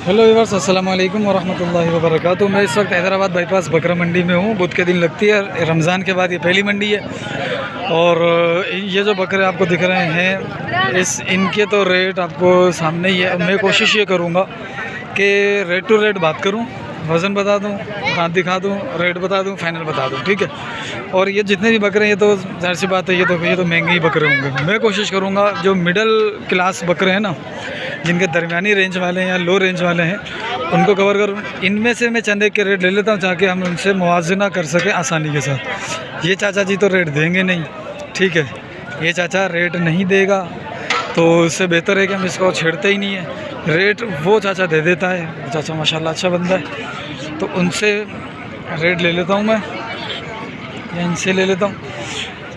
Hello viewers, अस्सलाम वालेकुम वरहमतुल्लाहि वबरकातुहू। मैं इस वक्त हैदराबाद बाईपास बकरा मंडी में हूँ। बुध के दिन लगती है, रमज़ान के बाद ये पहली मंडी है। और ये जो बकरे आपको दिख रहे हैं इनके तो रेट आपको सामने ही है। मैं कोशिश ये करूँगा कि रेट टू रेट बात करूँ, वज़न बता दूँ, दांत दिखा दूँ, रेट बता दूँ, फाइनल बता दूँ, ठीक है। और ये जितने भी बकरे हैं ये तो ज़ाहिर सी बात है, ये तो महंगे ही बकरे होंगे। मैं कोशिश करूँगा जो मिडल क्लास बकरे हैं ना, जिनके दरमियानी रेंज वाले हैं या लो रेंज वाले हैं, उनको कवर करूँ। इनमें से मैं चंद एक के रेट ले लेता हूँ ताकि हम उनसे मुआवजना कर सकें आसानी के साथ। ये चाचा जी तो रेट देंगे नहीं, ठीक है। ये चाचा रेट नहीं देगा तो इससे बेहतर है कि हम इसको छेड़ते ही नहीं है। रेट वो चाचा दे देता है, वो चाचा माशाल्लाह अच्छा बंदा है, तो उनसे रेट ले लेता हूँ मैं, या इनसे ले लेता हूँ।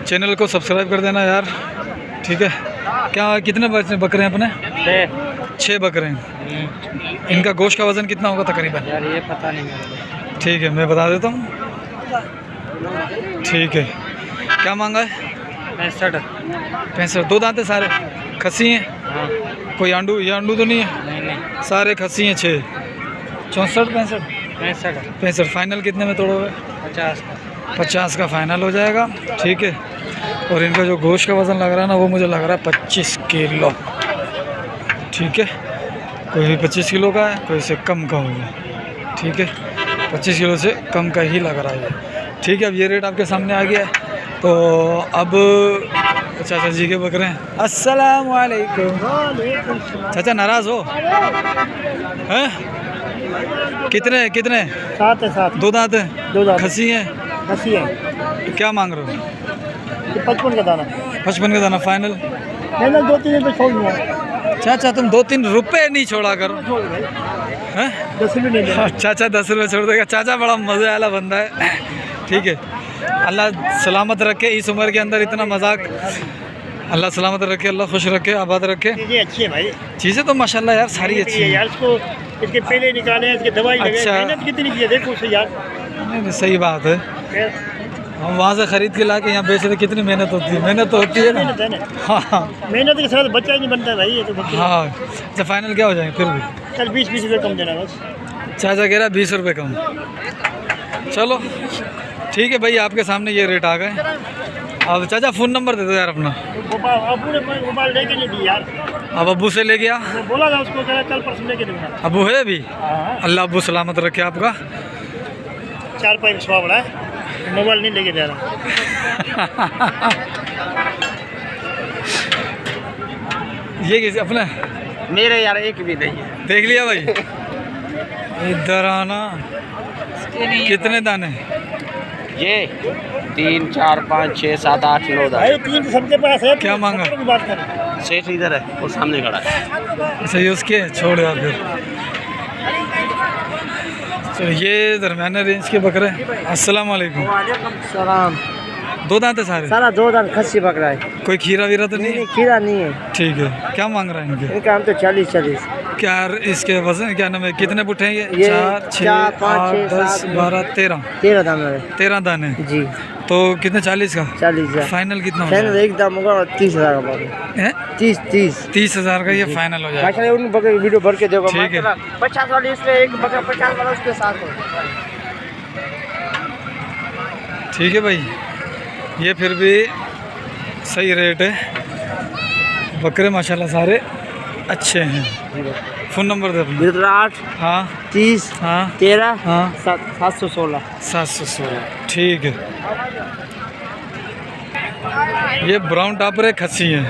चैनल को सब्सक्राइब कर देना यार, ठीक है। क्या कितने बकरे हैं अपने? 6 बकरे हैं। इनका गोश्त का वज़न कितना होगा तकरीबन? यार ये पता नहीं मेरे को। ठीक है, मैं बता देता हूँ, ठीक है। क्या मांगा है? 65। 2 दांत है सारे, खस्सी हैं? हाँ। कोई आंडू या आंडू तो नहीं है? नहीं। सारे खस्सी हैं। 6 64 65 65 फाइनल कितने में तोड़ोगे? 50 का फाइनल हो जाएगा, ठीक है। और इनका जो गोश्त का वज़न लग रहा है ना, वो मुझे लग रहा है 25 किलो, ठीक है। कोई भी 25 किलो का है, कोई से कम का होगा, ठीक है। 25 किलो से कम का ही लग रहा है, ठीक है। अब ये रेट आपके सामने आ गया है। तो अब चाचा जी के बकरे हैं। अस्सलाम वालेकुम। चाचा नाराज़ हो हैं? कितने कितने? 7 2 दांत हैं, 2 दांत खस्सी हैं? खस्सी है। क्या मांग रहे हो? 55 का दाना। 55 का दाना फाइनल? मैंने 2-3 रुपये छोड़ दिया। चाचा तुम 2-3 रुपए नहीं छोड़ा करो, हैं? 10 रुपये नहीं देना। चाचा 10 रुपये छोड़ देगा। चाचा बड़ा मज़े वाला बंदा है, ठीक है। अल्लाह सलामत रखे, इस उम्र के अंदर इतना मजाक। अल्लाह सलामत रखे, अल्लाह खुश रखे, आबाद रखे। चीज़ें अच्छी है भाई। चीज़ें तो माशाल्लाह यार सारी अच्छी हैं यार। इसको इसके पहले निकाले, इसके दवाई लगे, अच्छा। मेहनत कितनी की है देखो उसे यार। नहीं, सही बात है। हम वहाँ से ख़रीद के ला के यहाँ बेच रहे, कितनी मेहनत होती है। मेहनत तो होती है ना। मेहनत है ना। हाँ मेहनत के साथ बच्चा ही नहीं बनता भाई, ये तो बच्चे। हाँ। अच्छा फाइनल क्या हो जाएंगे फिर भी? कल 20 रुपये कम देना बस। चाचा कह रहा 20 रुपये कम। चलो ठीक है भाई, आपके सामने ये रेट आ गए। अब चाचा फ़ोन नंबर दे दो यार अपना। अबू ने मोबाइल लेके नहीं दी यार। अब अब्बू से ले गया? मैं बोला था उसको, कह रहा कल परसों लेके दूंगा। अब्बू है अभी? हाँ। अल्लाह अब्बू सलामत रखे आपका। 4 पैसे स्वाब बड़ा है, मोबाइल नहीं लेके जा रहा। ये किसी अपना? मेरे यार एक भी नहीं है। देख लिया भाई। इधर आना। कितने दाने? ये 3 4 5 6 7 8 9 भाई 3 सबके पास है। क्या मांगा? बात करें, सेठ इधर है और सामने खड़ा है। सही उसके छोड़ यार फिर। तो ये दरमियाना रेंज के बकरे। अस्सलाम वालेकुम। सलाम। 2 दांत है सारे? सारा 2 दांत खस्सी बकरा है। कोई खीरा वीरा तो नहीं? खीरा नहीं है। ठीक है। क्या मांग रहा है इनके? इनका हम तो 40। क्या इसके वजन क्या नाम है? कितने पुट्ठे हैं ये 4 6 8 10 12 13 दाना है 13 दाने जी। तो कितने? 40 का 40 फाइनल कितना हो फाइनल जाएगा? एक दाम होगा 30,000 का बाबू है? 30,000 का ये फाइनल हो जाएगा, माशाल्लाह। उन बकरे वीडियो भर के देखो, ठीक है। 50 वाली इसमें एक बकरा 50 वाला उसके साथ है। ठीक है भाई, ये फिर भी सही रेट है। बकरे माशाल्लाह सारे अच्छे हैं। फ़ोन नंबर दे अपना। 8 हाँ 30 हाँ 13 हाँ 716। 716, ठीक है। ये ब्राउन टापर है, खस्सी है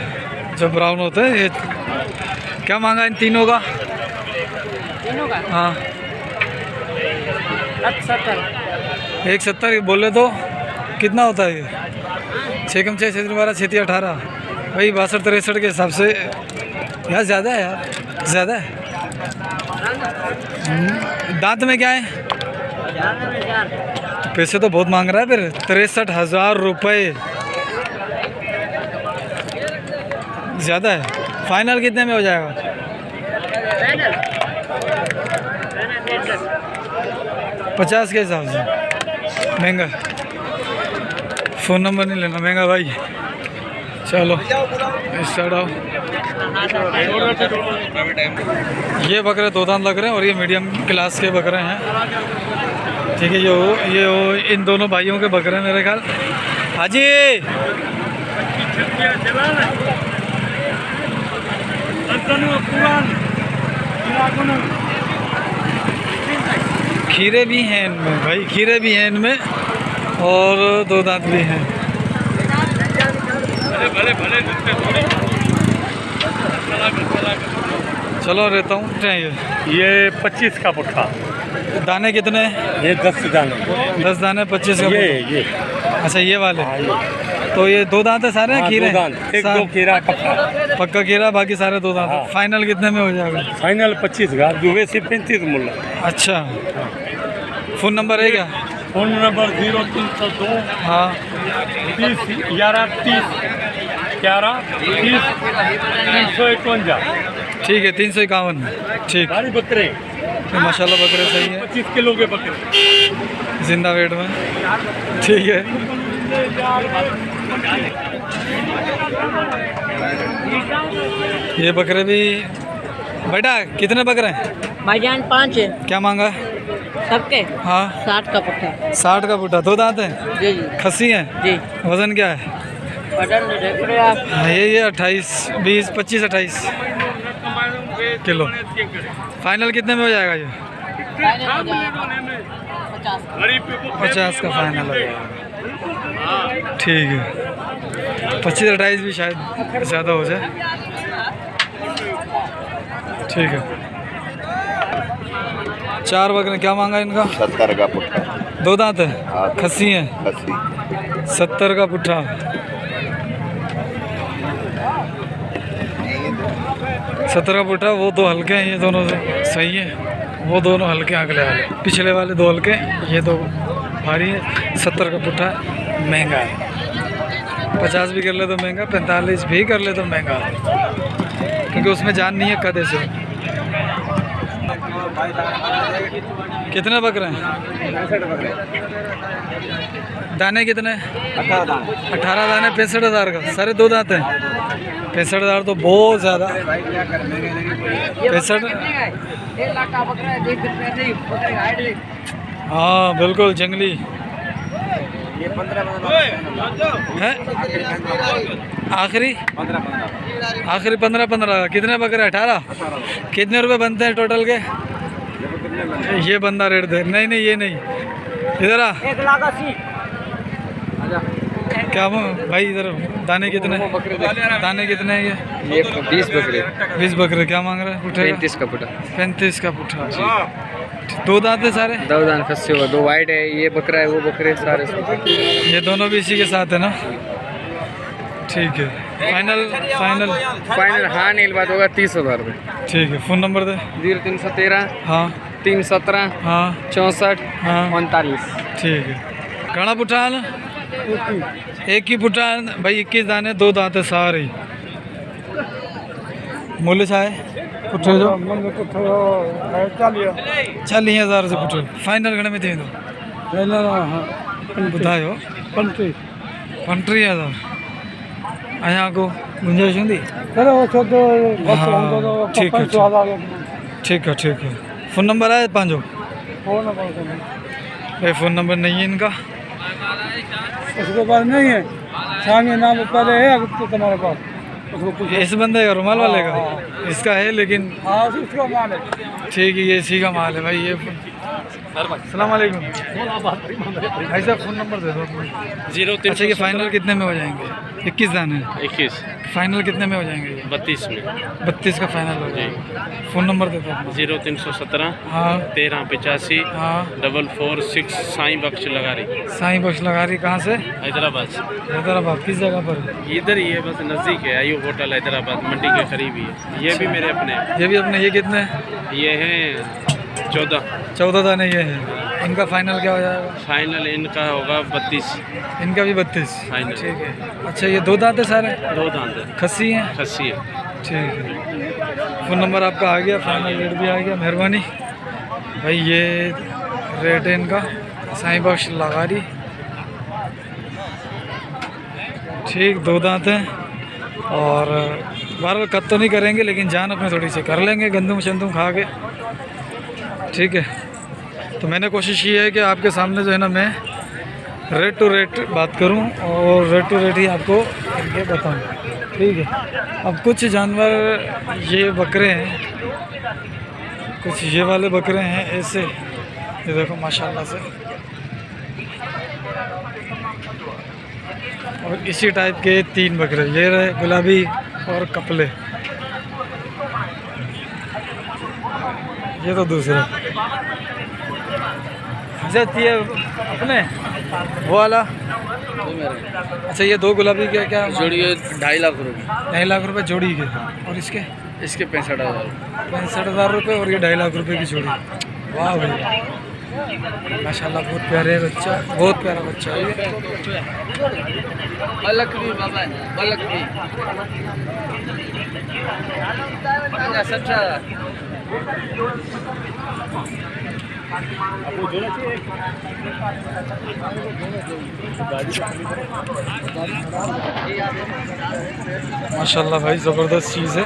जो ब्राउन होता है। ये क्या मांगा इन तीनों का? हाँ 170 बोले तो कितना होता है ये? 6 कम 6 6 12 6 18 भाई 62 63 के हिसाब से यार ज़्यादा है यार, ज़्यादा है। दांत में क्या है? पैसे तो बहुत मांग रहा है फिर। 63,000 रुपये ज़्यादा है। फाइनल कितने में हो जाएगा? 50 के हिसाब से महंगा। फ़ोन नंबर नहीं लेना, महंगा भाई। चलो स्टार्ट आओ। ये बकरे दो दांत लग रहे हैं और ये मीडियम क्लास के बकरे हैं। ठीक है, ये इन दोनों भाइयों के बकरे हैं मेरे ख्याल। हाजी खीरे भी हैं इनमें भाई, खीरे भी हैं इनमें और दो दांत भी हैं। चलो रहता हूँ। ये 25 का पुट्ठा। दाने कितने? ये 10 दाने। 10 दाने 25 का। ये अच्छा ये वाले। तो ये दो दांत है सारे? हाँ, खीरे? दो दांत। एक दो खीरा पक्का खीरा, बाकी सारे दो दांत। हाँ। फाइनल कितने में हो जाएगा? फाइनल 25 का, दुबे से 35 मुल्ला। अच्छा, फ़ोन नंबर है क्या? फोन नंबर 0302 हाँ 30 11 30 11 30 351। ठीक है, 351। ठीक, सारी बकरे माशाल्लाह बकरे सही है, 25 किलो के बकरे जिंदा वेट में। ठीक है, ये बकरे भी। बेटा कितने बकरे हैं? भाईजान 5 है क्या मांगा? सबके हाँ 60 का पुट्ठा। 60 का पुट्ठा। दो दांत हैं? जी जी खस्सी हैं? जी। वज़न क्या है? वजन देख रहे आप। हाँ, ये 28 20 25 28 किलो। फाइनल कितने में हो जाएगा ये? 50 का फाइनल हो जाएगा। ठीक है, 25 28 भी शायद ज़्यादा हो जाए। ठीक है, 4 बकरे। क्या मांगा इनका? 70 का पुट्ठा। दो दांत है? हाँ। खस्सी हैं? 80। 70 का पुट्ठा। 70 का पुट्ठा। वो दो हल्के हैं, ये दोनों सही है। वो दोनों हल्के अगले वाले, पिछले वाले दो हल्के, ये दो भारी है। 70 का पुट्ठा महंगा है। 50 भी कर ले तो महंगा, 45 भी कर ले तो महंगा, क्योंकि उसमें जान नहीं है कदे से। कितने बकरे हैं? दाने कितने? 18 दाने 65,000 का। सारे दो दांत हैं? 65,000 तो बहुत ज़्यादा। 65। हाँ बिल्कुल जंगली है। आखिरी 15 कितने बकरे? 18। कितने रुपए बनते हैं टोटल के? ये बंदा रेट दे। नहीं नहीं ये नहीं, इधर आ। 1,80,000। क्या भाई इधर? दाने कितने? दाने कितने हैं ये 20 बकरे। 20 बकरे। क्या मांग रहे हैं? पुट्ठे 35 का पुट्ठा। 35 का पुट्ठा। दो दांत है सारे? दो दान खस्से हुआ, 2 वाइट है, ये बकरा है, वो बकरे सारे। ये दोनों भी इसी के साथ है ना? ठीक है, फाइनल फाइनल फाइनल हाँ नील बात होगा 30,000 रुपये। ठीक है, फ़ोन नंबर दे। 0313 हाँ 317 हाँ 64 हाँ 39। ठीक है। घना पुट्ठा है ना? एक ही पुट्ठा है भाई, 21 दाने, दो दांत है सारे। मूल्य छा है पुट्ठे जो? 40,000 से पुट्ठे। फाइनल घणे में थी तो ॿुधायो। 35,000 अञा को गुंजाइश हूंदी? ठीक है ठीक है ठीक है। फ़ोन नंबर है पंहिंजो? भाई फ़ोन नंबर नहीं है इनका। उसके पास नहीं है, सांगे नाम पहले है तो तुम्हारे पास। इस बंदे का, रुमाल वाले का? इसका है लेकिन। हाँ उसका माल है। ठीक है, ये इसी का माल है भाई। ये अस्सलाम वालेकुम भाई साहब, फ़ोन नंबर दे दो। 03। अच्छा ये फाइनल कितने में हो जाएंगे? 21 दाने 21 फाइनल कितने में हो जाएंगे ये? 32 में। 32 का फाइनल हो जाएगा। फ़ोन नंबर दे दो अपना। 0317 हाँ 1385 हाँ 446 साईं बख्श लगा रही, साईं बख्श लगा रही। कहाँ से? हैदराबाद से। हैदराबाद किस जगह पर? इधर ही है, बस नज़दीक है। आयु होटल हैदराबाद मंडी के करीब ही है। ये भी मेरे अपने हैं। ये भी अपने। ये कितने? ये हैं 14 दाने ये हैं। इनका फाइनल क्या हो जाएगा? फाइनल इनका होगा 32। इनका भी 32 फाइनल। ठीक है। अच्छा ये दो दांत है सारे? 2 दांत है, खस्सी हैं? खस्सी है। ठीक है, फ़ोन नंबर आपका आ गया, फाइनल रेट भी आ गया। मेहरबानी भाई। ये रेट है इनका, साईं बख्श लगारी। ठीक, दो दांत हैं और बहरहाल कट तो नहीं करेंगे, लेकिन जान अपने थोड़ी सी कर लेंगे गंदुम शंदुम खा के, ठीक है। तो मैंने कोशिश की है कि आपके सामने जो है ना मैं रेट टू रेट बात करूं और रेट टू रेट ही आपको ये बताऊं, ठीक है। अब कुछ जानवर ये बकरे हैं, कुछ ये वाले बकरे हैं ऐसे, ये देखो माशाल्लाह से, और इसी टाइप के 3 बकरे, ये रहे गुलाबी और कपले, ये तो दूसरे हजरत ये अपने वो वाला। अच्छा ये 2 गुलाबी के क्या जोड़ी 2.5 लाख रुपये। 2.5 लाख रुपए जोड़ी के, और इसके इसके 65,000। 65,000 रुपये, और ये 2.5 लाख रुपए की जोड़ी। वाह भाई माशाल्लाह, बहुत प्यारे बच्चा, बहुत प्यारा बच्चा है। बलक भी बाबा, बलक भी 65,000। माशाल्लाह भाई ज़बरदस्त चीज़ है।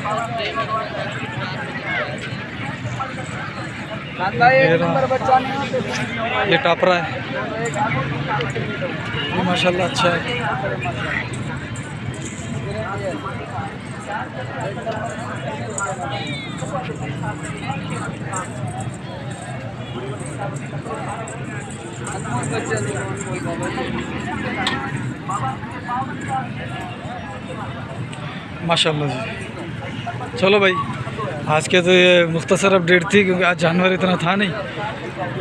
ये टापरा है, ये माशाल्लाह अच्छा है। माशाल्लाह जी। चलो भाई, आज के तो ये मुख्तसर अपडेट थी, क्योंकि आज जानवर इतना था नहीं।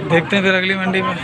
देखते हैं फिर अगली मंडी में।